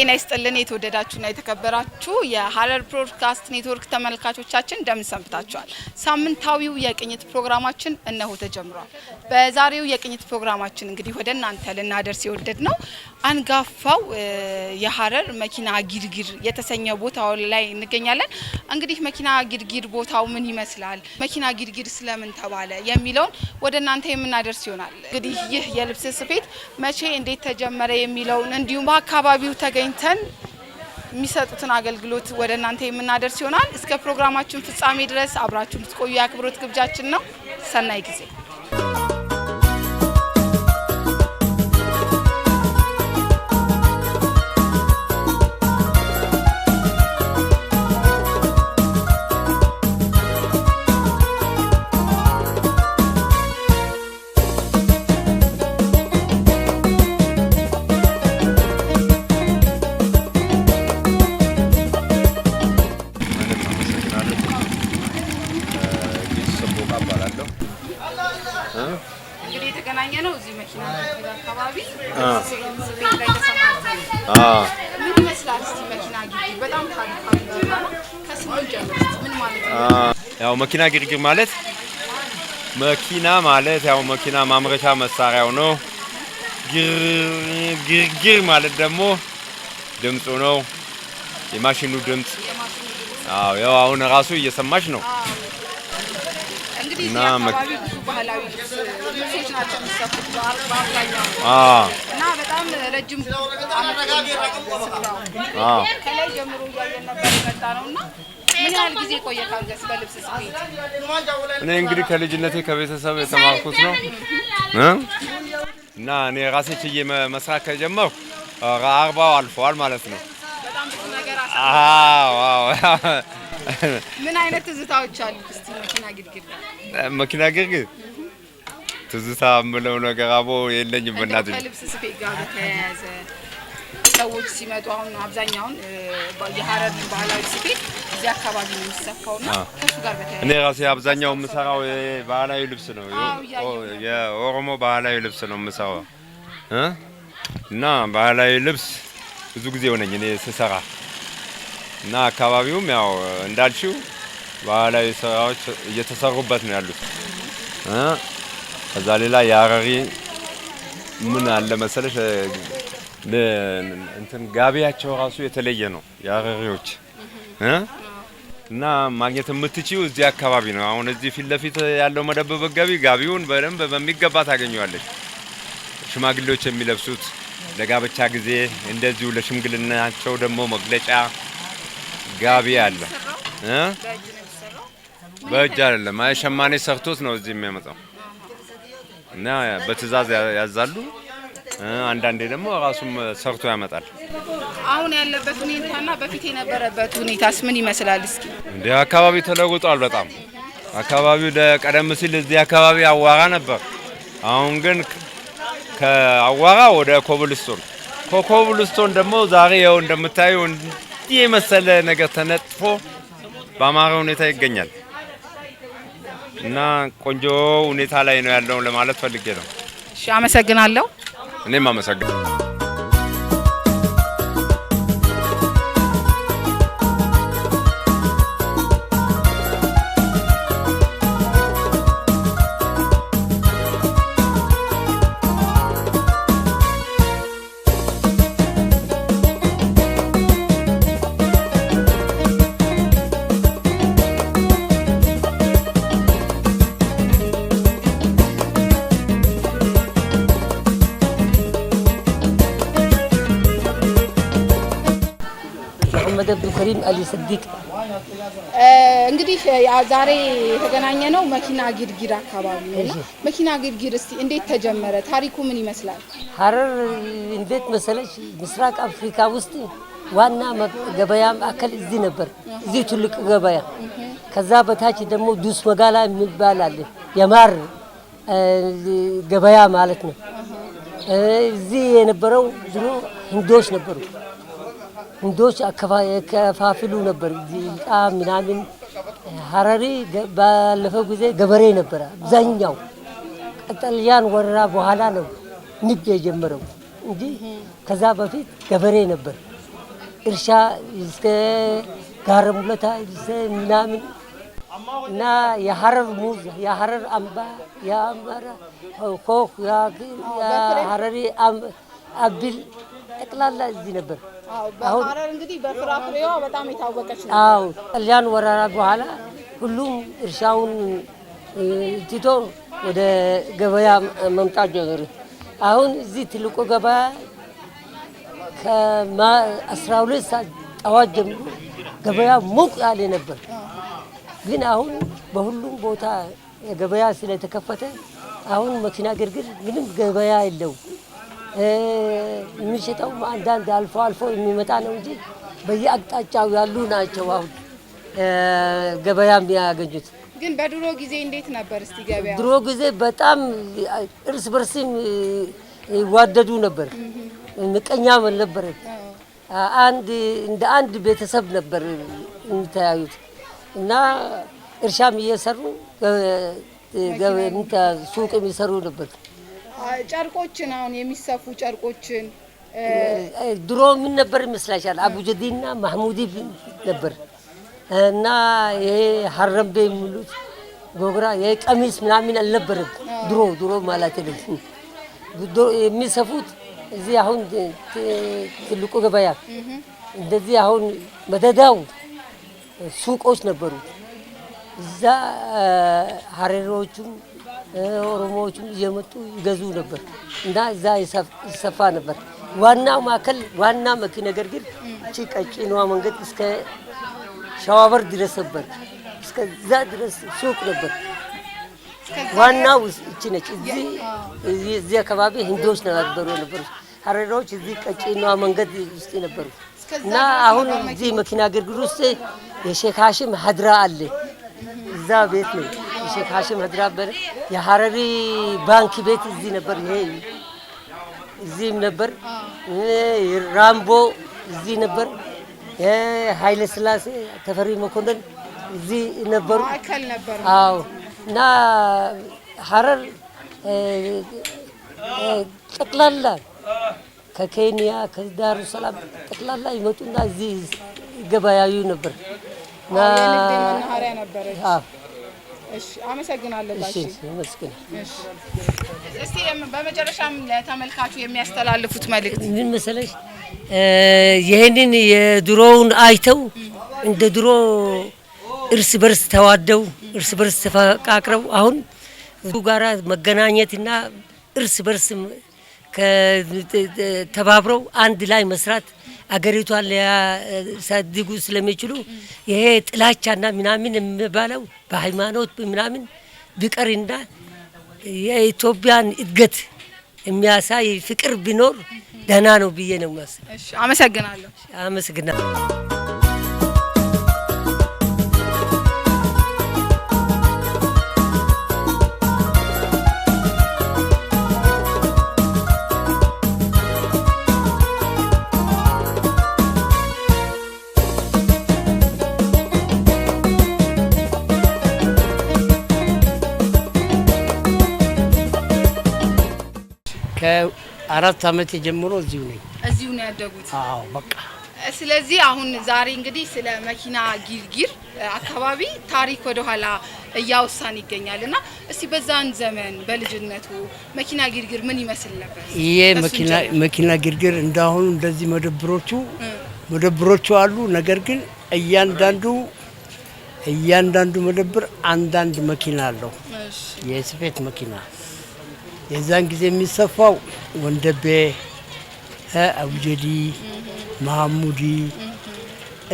ጤና ይስጥልን የተወደዳችሁና የተከበራችሁ የሐረር ብሮድካስት ኔትወርክ ተመልካቾቻችን እንደምን ሰንብታችኋል? ሳምንታዊው የቅኝት ፕሮግራማችን እነሆ ተጀምሯል። በዛሬው የቅኝት ፕሮግራማችን እንግዲህ ወደ እናንተ ልናደርስ የወደድነው አንጋፋው የሐረር መኪና ጊርጊር የተሰኘ ቦታው ላይ እንገኛለን። እንግዲህ መኪና ጊርጊር ቦታው ምን ይመስላል፣ መኪና ጊርጊር ስለምን ተባለ የሚለውን ወደ እናንተ የምናደርስ ይሆናል። እንግዲህ ይህ የልብስ ስፌት መቼ እንዴት ተጀመረ የሚለውን እንዲሁም በአካባቢው ተገኝተን የሚሰጡትን አገልግሎት ወደ እናንተ የምናደርስ ይሆናል። እስከ ፕሮግራማችን ፍጻሜ ድረስ አብራችሁ ልትቆዩ የአክብሮት ግብዣችን ነው። ሰናይ ጊዜ። እንግዲህ የተገናኘ ነው እዚህ መኪና አካባቢ ስፌት ላይ ተሰማርተን ምን ይመስላል እስቲ መኪና ጊርጊር በጣም ታሪካዊ ነው። ከስሙ ጀምሮ ምን ማለት ነው? ያው መኪና ጊርጊር ማለት ያው መኪና ማምረቻ መሳሪያው ነው። ጊርጊር ማለት ደግሞ ድምፁ ነው፣ የማሽኑ ድምፅ። ያው አሁን ራሱ እየሰማሽ ነው። እንግዲህ እዚህ አካባቢ ብዙ ባህላዊ ልብሶች ናቸው የሚሰፉት በአብዛኛው እና በጣም ረጅም ከላይ ጀምሮ እያየን ነበር የመጣ ነውና ምን ያህል ጊዜ ቆየ ካንገስ በልብስ ስፌት? እኔ እንግዲህ ከልጅነቴ ከቤተሰብ የተማርኩት ነው እና እኔ ራሴ ችዬ መስራት ከጀመርኩ 40 አልፈዋል ማለት ነው። በጣም ብዙ ነገር ምን አይነት ትዝታዎች አሉ እስቲ መኪና ጊርጊር? መኪና ጊርጊር ትዝታ ምለው ነገር አቦ የለኝም። በእናትህ ከልብስ ስፌት ጋር በተያያዘ ሰዎች ሲመጡ አሁን አብዛኛውን የሐረር ባህላዊ ስፌት እዚህ አካባቢ ነው የሚሰፋውና ከሱ ጋር በተያያዘ እኔ ራሴ አብዛኛው የምሰራው ባህላዊ ልብስ ነው። የኦሮሞ ባህላዊ ልብስ ነው የምሰራው እና ባህላዊ ልብስ ብዙ ጊዜ ሆነኝ እኔ ስሰራ እና አካባቢውም ያው እንዳልሽው ባህላዊ ስራዎች እየተሰሩበት ነው ያሉት። ከዛ ሌላ የሐረሪ ምን አለ መሰለሽ እንትን ጋቢያቸው ራሱ የተለየ ነው የሐረሪዎች እና ማግኘት የምትችይው እዚህ አካባቢ ነው። አሁን እዚህ ፊት ለፊት ያለው መደበብ ጋቢውን በደንብ በሚገባ ታገኘዋለች። ሽማግሌዎች የሚለብሱት ለጋብቻ ጊዜ እንደዚሁ ለሽምግልናቸው ደግሞ መግለጫ ጋቢ አለ። በእጅ አይደለም፣ ሸማኔ ሰርቶት ነው እዚህ የሚያመጣው እና በትዕዛዝ ያዛሉ። አንዳንዴ ደግሞ ራሱም ሰርቶ ያመጣል። አሁን ያለበት ሁኔታና በፊት የነበረበት ሁኔታስ ምን ይመስላል እስኪ? እንደ አካባቢ ተለውጧል በጣም። አካባቢው ቀደም ሲል እዚህ አካባቢ አዋራ ነበር። አሁን ግን ከአዋራ ወደ ኮብልስቶን ደግሞ ዛሬ ያው እንደምታዩ እንዲህ የመሰለ ነገር ተነጥፎ በአማራ ሁኔታ ይገኛል እና ቆንጆ ሁኔታ ላይ ነው ያለው ለማለት ፈልጌ ነው። እሺ፣ አመሰግናለሁ። እኔም አመሰግናለሁ። ከሪም አሊ ሰዲቅ እንግዲህ ዛሬ የተገናኘ ነው መኪና ጊርጊር አካባቢ ነው። መኪና ጊርጊር እስቲ እንዴት ተጀመረ? ታሪኩ ምን ይመስላል? ሐረር እንዴት መሰለሽ ምስራቅ አፍሪካ ውስጥ ዋና ገበያ ማዕከል እዚህ ነበር። እዚህ ትልቅ ገበያ። ከዛ በታች ደግሞ ዱስ መጋላ የሚባል አለ። የማር ገበያ ማለት ነው። እዚህ የነበረው ድሮ ህንዶች ነበሩ። ህንዶች አከፋፍሉ ነበር እቃ ምናምን። ሐረሪ ባለፈው ጊዜ ገበሬ ነበር አብዛኛው። ቀጠልያን ወረራ በኋላ ነው ንግድ የጀመረው እንጂ ከዛ በፊት ገበሬ ነበር። እርሻ እስከ ጋረሙለታ ምናምን እና የሐረር ሙዝ የሐረር አምባ የአማራ ኮክ የሐረሪ አብል ጠቅላላ እዚህ ነበር። በሐረር እንግዲህ በፍራፍሬዋ በጣም የታወቀች ነው። አዎ ጣሊያን ወረራ በኋላ ሁሉም እርሻውን ትቶ ወደ ገበያ መምጣት ጀመረ። አሁን እዚህ ትልቁ ገበያ ከ12 ሰዓት ጠዋት ጀምሮ ገበያ ሞቅ ያለ ነበር። ግን አሁን በሁሉም ቦታ ገበያ ስለተከፈተ አሁን መኪና ግርግር ምንም ገበያ የለው። የሚሸጠው አንዳንድ አልፎ አልፎ የሚመጣ ነው እንጂ በየአቅጣጫው ያሉ ናቸው አሁን ገበያ የሚያገኙት። ግን በድሮ ጊዜ እንዴት ነበር እስቲ ገበያ? ድሮ ጊዜ በጣም እርስ በርስም ይዋደዱ ነበር። ምቀኛም ነበር። እንደ አንድ ቤተሰብ ነበር የሚተያዩት እና እርሻም እየሰሩ ሱቅ የሚሰሩ ነበር። ጨርቆችን አሁን የሚሰፉ ጨርቆችን ድሮ ምን ነበር ይመስላሻል? አቡጀዲና ማህሙዲ ነበር እና ይሄ ሀረምቤ የሚሉት ጎግራ ይሄ ቀሚስ ምናምን አልነበረም ድሮ ማለት ነው። የሚሰፉት እዚህ አሁን ትልቁ ገበያ እንደዚህ አሁን መደዳው ሱቆች ነበሩ። እዛ ሀረሪዎቹም ኦሮሞዎቹም እየመጡ ይገዙ ነበር እና እዛ ይሰፋ ነበር። ዋናው ማዕከል ዋና መኪና ግርግር እቺ ቀጭኗ መንገድ እስከ ሸዋበር ድረስ ነበር። እስከዛ ድረስ ሱቅ ነበር። ዋናው እቺ ነች። እዚህ አካባቢ ህንዶች ነበሩ። ሀረሪዎች እዚህ ቀጭኗ መንገድ ውስጥ ነበሩ እና አሁን እዚህ መኪና ግርግር ውስጥ የሼክ ሀሽም ሀድራ አለ። እዛ ቤት ነው የሼክ ሀሽም ሀድራ በረ የሀረሪ ባንክ ቤት እዚህ ነበር። ይሄ እዚህም ነበር። ራምቦ እዚህ ነበር። ኃይለ ስላሴ ተፈሪ መኮንን እዚህ ነበሩ። አዎ እና ሀረር ጠቅላላ ከኬንያ ከዳሩ ሰላም ጠቅላላ ይመጡና እዚህ ገበያዩ ነበር። የንግድ መናኸሪያ ነበረች። እሺ አመሰግናለሁ። እስቲ በመጨረሻም ለተመልካቹ የሚያስተላልፉት መልእክት ምን መሰለሽ? ይሄንን የድሮውን አይተው እንደ ድሮ እርስ በርስ ተዋደው እርስ በርስ ተፈቃቅረው አሁን ጋራ መገናኘትና እርስ በርስ ተባብረው አንድ ላይ መስራት አገሪቷን ሊያሳድጉ ስለሚችሉ ይሄ ጥላቻና ምናምን የሚባለው በሃይማኖት ምናምን ቢቀርና የኢትዮጵያን እድገት የሚያሳይ ፍቅር ቢኖር ደህና ነው ብዬ ነው የማስበው። እሺ አመሰግናለሁ። አመሰግናለሁ። ከ4 ዓመት ጀምሮ እዚሁ ነኝ። እዚሁ ነው ያደጉት? አዎ በቃ። ስለዚህ አሁን ዛሬ እንግዲህ ስለ መኪና ግርግር አካባቢ ታሪክ ወደ ኋላ እያወሳን ይገኛልና እስቲ በዛን ዘመን በልጅነቱ መኪና ግርግር ምን ይመስል ነበር? ይሄ መኪና ግርግር እንዳሁኑ እንደዚህ መደብሮቹ አሉ። ነገር ግን እያንዳንዱ መደብር አንዳንድ መኪና አለው። የስፌት መኪና የዛን ጊዜ የሚሰፋው ወንደቤ፣ አቡጀዲ፣ ማህሙዲ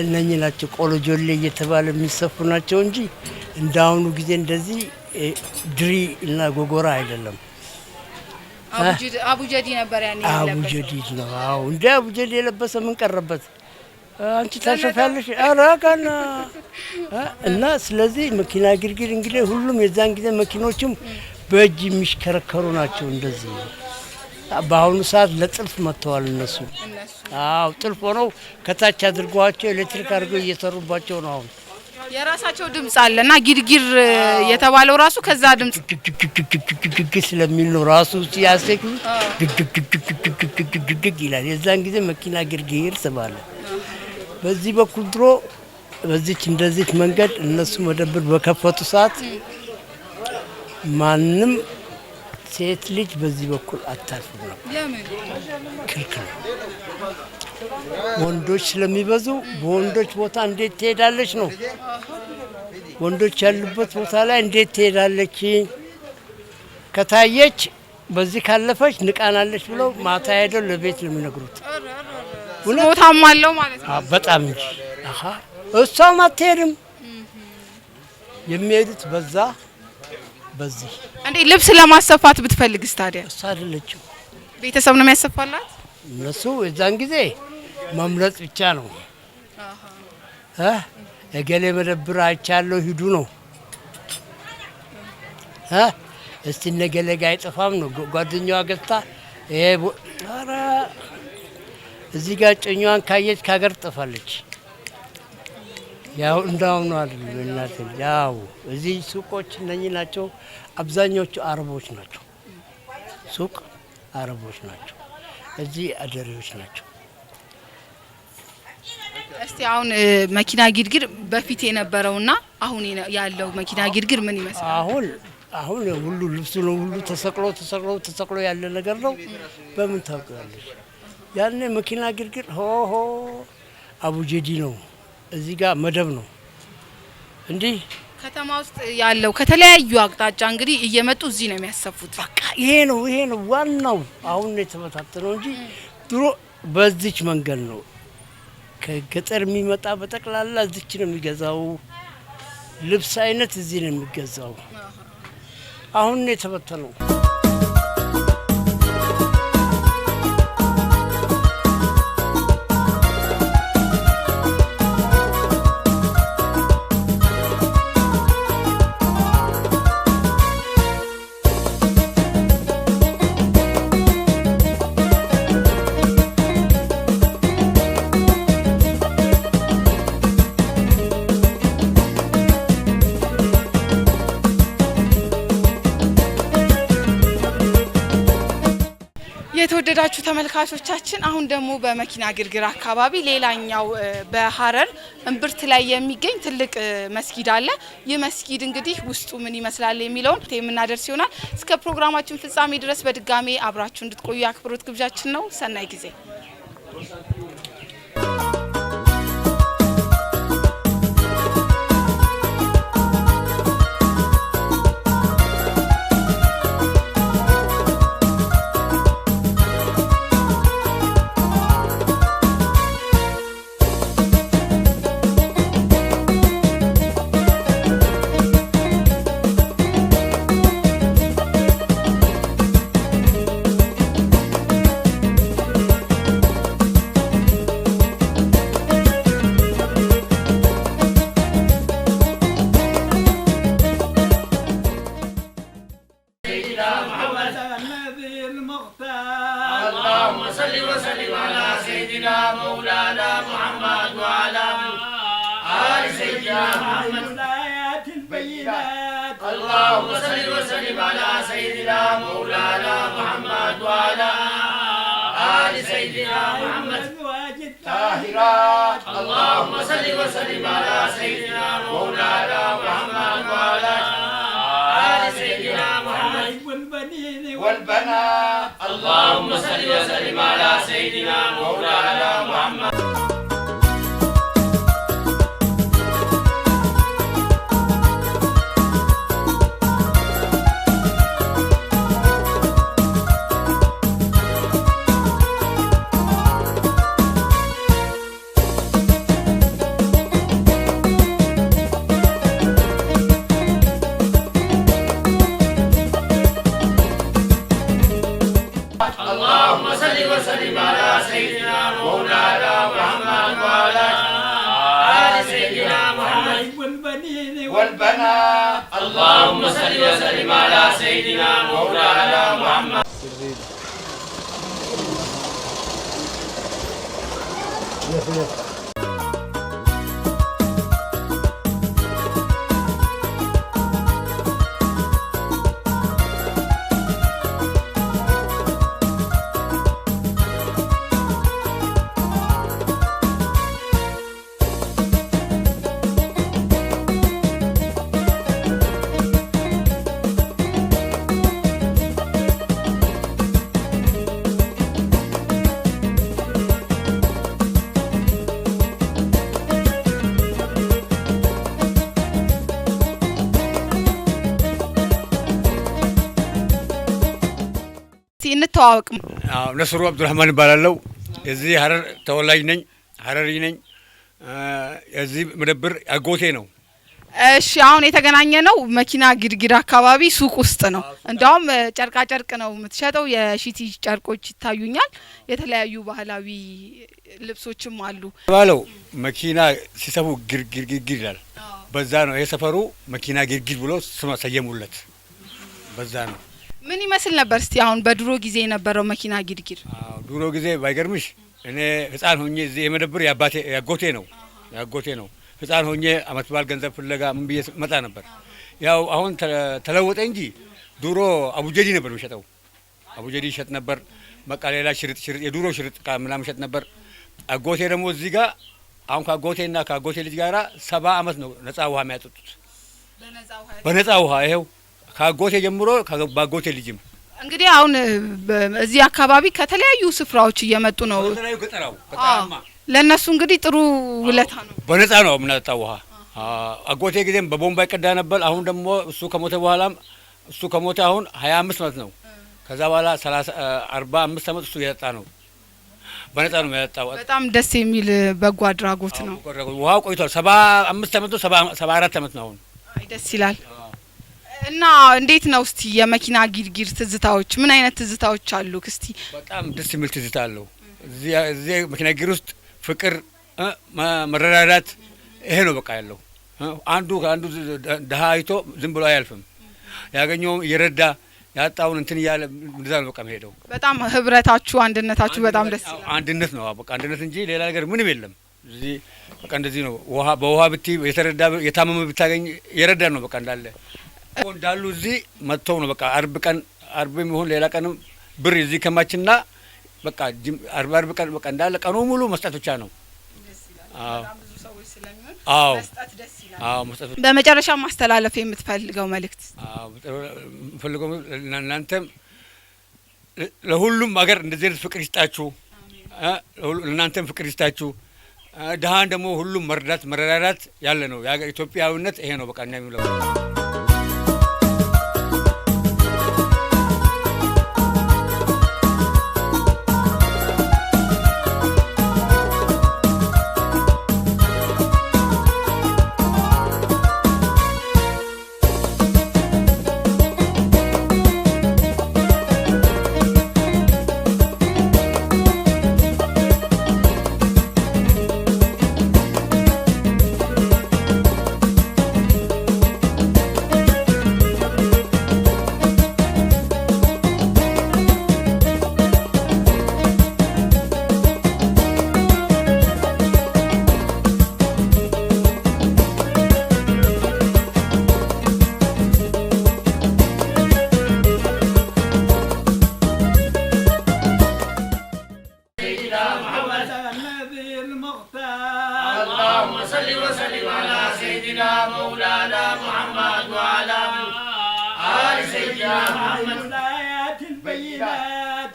እነኚህ ናቸው። ቆሎ ጆሌ እየተባለ የሚሰፉ ናቸው እንጂ እንዳሁኑ ጊዜ እንደዚህ ድሪ እና ጎጎራ አይደለም። አቡጀዲ ነበር ያኔ። አቡጀዲ ነው። አዎ እንደ አቡጀዲ የለበሰ ምን ቀረበት? አንቺ ታሸፋለሽ አራጋና እና ስለዚህ መኪና ግርግር እንግዲህ ሁሉም የዛን ጊዜ መኪኖችም በእጅ የሚሽከረከሩ ናቸው። እንደዚህ በአሁኑ ሰዓት ለጥልፍ መጥተዋል እነሱ። አዎ ጥልፍ ሆነው ከታች አድርጓቸው ኤሌክትሪክ አድርገው እየሰሩባቸው ነው። አሁን የራሳቸው ድምጽ አለና ግርግር የተባለው ራሱ ከዛ ድምጽ ግግ ስለሚል ነው ራሱ ሲያሰክ ግግ ይላል። የዛን ጊዜ መኪና ግርግር ተባለ በዚህ በኩል ድሮ በዚች እንደዚህ መንገድ እነሱ መደብር በከፈቱ ሰዓት ማንም ሴት ልጅ በዚህ በኩል አታልፍም ነው። ለምን? ክልክል ነው። ወንዶች ስለሚበዙ በወንዶች ቦታ እንዴት ትሄዳለች ነው። ወንዶች ያሉበት ቦታ ላይ እንዴት ትሄዳለች? ከታየች በዚህ ካለፈች ንቃናለች ብለው ማታ ሄደው ለቤት ነው የሚነግሩት። ቦታም አለው ማለት ነው። በጣም እንጂ እሷም አትሄድም። የሚሄዱት በዛ በዚህ። እንዴ ልብስ ለማሰፋት ብትፈልግስ ታዲያ? እሷ አይደለችም፣ ቤተሰብ ነው የሚያሰፋላት። እነሱ የዛን ጊዜ መምረጥ ብቻ ነው። እገሌ መደብር አይቻለሁ ሂዱ ነው። እስቲ ነገሌ ጋ አይጠፋም ነው። ጓደኛዋ ገዝታ ኧረ እዚህ ጋር ጨኛዋን ካየች ከሀገር ትጠፋለች። ያው እንዳው ነው አይደል እናቴ። ያው እዚህ ሱቆች እነኚህ ናቸው። አብዛኞቹ አረቦች ናቸው። ሱቅ አረቦች ናቸው። እዚህ አደሬዎች ናቸው። እስቲ አሁን መኪና ግርግር በፊት የነበረውና አሁን ያለው መኪና ግርግር ምን ይመስላል? አሁን ሁሉ ልብሱ ነው ሁሉ ተሰቅሎ ያለ ነገር ነው። በምን ታውቃለሽ? ያኔ መኪና ግርግር ሆ አቡጀዲ ነው። እዚህ ጋር መደብ ነው። እንዲህ ከተማ ውስጥ ያለው ከተለያዩ አቅጣጫ እንግዲህ እየመጡ እዚህ ነው የሚያሰፉት። በቃ ይሄ ነው ዋናው። አሁን ነው የተበታተነው እንጂ ድሮ በዚች መንገድ ነው። ከገጠር የሚመጣ በጠቅላላ እዚች ነው የሚገዛው። ልብስ አይነት እዚህ ነው የሚገዛው። አሁን ነው የተበተነው። የተወደዳችሁ ተመልካቾቻችን አሁን ደግሞ በመኪና ግርግር አካባቢ ሌላኛው በሐረር እምብርት ላይ የሚገኝ ትልቅ መስጊድ አለ። ይህ መስጊድ እንግዲህ ውስጡ ምን ይመስላል የሚለውን የምናደርስ ይሆናል። እስከ ፕሮግራማችን ፍጻሜ ድረስ በድጋሜ አብራችሁ እንድትቆዩ አክብሮት ግብዣችን ነው። ሰናይ ጊዜ። اللهم صل وسلم على سيدنا مولانا محمد وعلى آل سيدنا محمد طاهرات اللهم صل وسلم على سيدنا مولانا محمد وعلى آل سيدنا محمد والبنات اللهم صل وسلم على سيدنا مولانا محمد والبنات اللهم صل وسلم على سيدنا مولانا محمد እንተዋወቅ። ነስሩ አብዱራህማን እባላለሁ። የዚህ ሀረር ተወላጅ ነኝ፣ ሀረሪ ነኝ። የዚህ መደብር አጎቴ ነው። እሺ አሁን የተገናኘ ነው መኪና ግርግር አካባቢ ሱቅ ውስጥ ነው። እንደውም ጨርቃ ጨርቅ ነው የምትሸጠው። የሺቲ ጨርቆች ይታዩኛል። የተለያዩ ባህላዊ ልብሶችም አሉ። ባለው መኪና ሲሰፉ ግርግር ይላል። በዛ ነው የሰፈሩ መኪና ግርግር ብሎ ስም ሰየሙለት። በዛ ነው። ምን ይመስል ነበር እስቲ አሁን በድሮ ጊዜ የነበረው መኪና ግርግር? ድሮ ጊዜ ባይገርምሽ እኔ ህፃን ሆኜ እዚህ የመደብር ያጎቴ ነው። ህፃን ሆኜ አመት በዓል ገንዘብ ፍለጋ ምን ብዬ መጣ ነበር። ያው አሁን ተለወጠ እንጂ ድሮ አቡጀዲ ነበር የሚሸጠው። አቡጀዲ ይሸጥ ነበር። በቃ ሌላ ሽርጥ የድሮ ሽርጥ ምናምን ይሸጥ ነበር። አጎቴ ደግሞ እዚህ ጋር አሁን ከአጎቴና ከአጎቴ ልጅ ጋራ 70 አመት ነው ነፃ ውሃ የሚያጠጡት። በነፃ ውሃ ይሄው ከአጎቴ ጀምሮ ከአጎቴ ልጅም እንግዲህ አሁን እዚህ አካባቢ ከተለያዩ ስፍራዎች እየመጡ ነው። ከተለያዩ ገጠራው ከተማ ለነሱ እንግዲህ ጥሩ ውለታ ነው። በነፃ ነው የምናጠጣው ውሃ። አጎቴ ጊዜም በቦምባ ይቀዳ ነበር። አሁን ደግሞ እሱ ከሞተ አሁን 25 አመት ነው። ከዛ በኋላ 45 አመት እሱ እየጠጣ ነው። በነፃ ነው የሚያጠጣው። በጣም ደስ የሚል በጎ አድራጎት ነው። ውሃው ቆይቷል። 75 አመት ነው 74 አመት ነው አሁን። አይ ደስ ይላል። እና እንዴት ነው እስቲ የመኪና ግርግር ትዝታዎች ምን አይነት ትዝታዎች አሉ? እስቲ በጣም ደስ የሚል ትዝታ አለው። እዚህ መኪና ግርግር ውስጥ ፍቅር፣ መረዳዳት ይሄ ነው በቃ ያለው። አንዱ ከአንዱ ደሃ አይቶ ዝም ብሎ አያልፍም። ያገኘው እየረዳ ያጣውን እንትን እያለ እንደዛ ነው በቃ የሚሄደው። በጣም ህብረታችሁ፣ አንድነታችሁ በጣም ደስ ይላል። አንድነት ነው በቃ አንድነት እንጂ ሌላ ነገር ምንም የለም። እዚህ በቃ እንደዚህ ነው። በውሃ ብቲ የተረዳ የታመመ ብታገኝ የረዳ ነው በቃ እንዳሉ እዚህ መጥተው ነው በቃ አርብም ይሁን ሌላ ቀንም ብር እዚህ ከማችና በቃ አርብ ቀን በቃ እንዳለ ቀኑ ሙሉ መስጠት ብቻ ነው። መስጠት። በመጨረሻ ማስተላለፍ የምትፈልገው መልእክት? የምፈልገው እናንተም ለሁሉም ሀገር እንደዚህ አይነት ፍቅር ይስጣችሁ። እናንተም ፍቅር ይስጣችሁ። ድሃን ደግሞ ሁሉም መረዳዳት ያለ ነው። ኢትዮጵያዊነት ይሄ ነው በቃ እኛ የሚለው።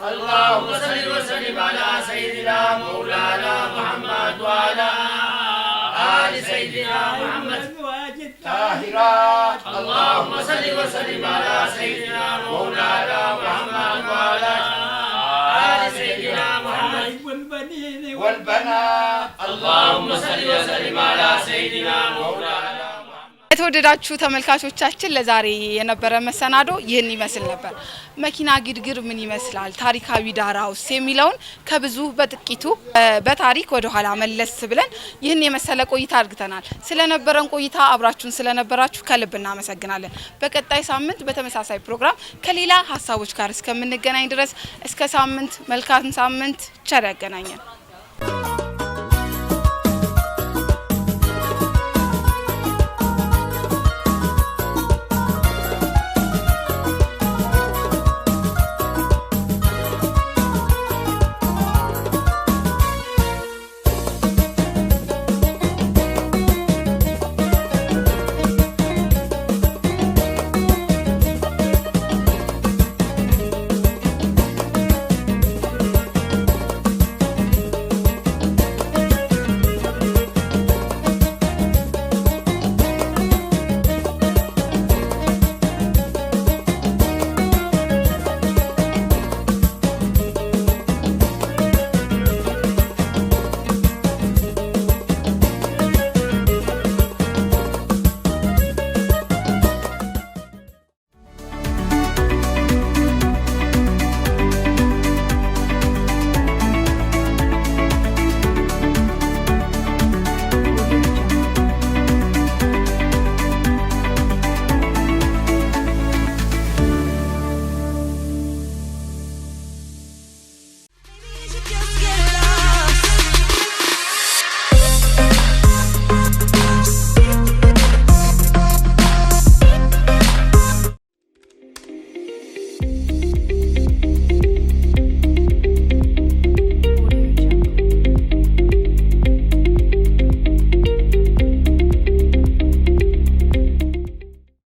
اللهم صل وسلم على سيدنا مولانا محمد وعلى آل سيدنا محمد الطاهرات. اللهم صل وسلم على سيدنا مولانا محمد وعلى آل سيدنا محمد والبنات. اللهم صل وسلم على سيدنا مولانا. የተወደዳችሁ ተመልካቾቻችን ለዛሬ የነበረ መሰናዶ ይህን ይመስል ነበር። መኪና ግርግር ምን ይመስላል፣ ታሪካዊ ዳራውስ የሚለውን ከብዙ በጥቂቱ በታሪክ ወደ ኋላ መለስ ብለን ይህን የመሰለ ቆይታ አድርገናል። ስለነበረን ቆይታ አብራችሁን ስለነበራችሁ ከልብ እናመሰግናለን። በቀጣይ ሳምንት በተመሳሳይ ፕሮግራም ከሌላ ሀሳቦች ጋር እስከምንገናኝ ድረስ እስከ ሳምንት መልካም ሳምንት ቸር ያገናኘን።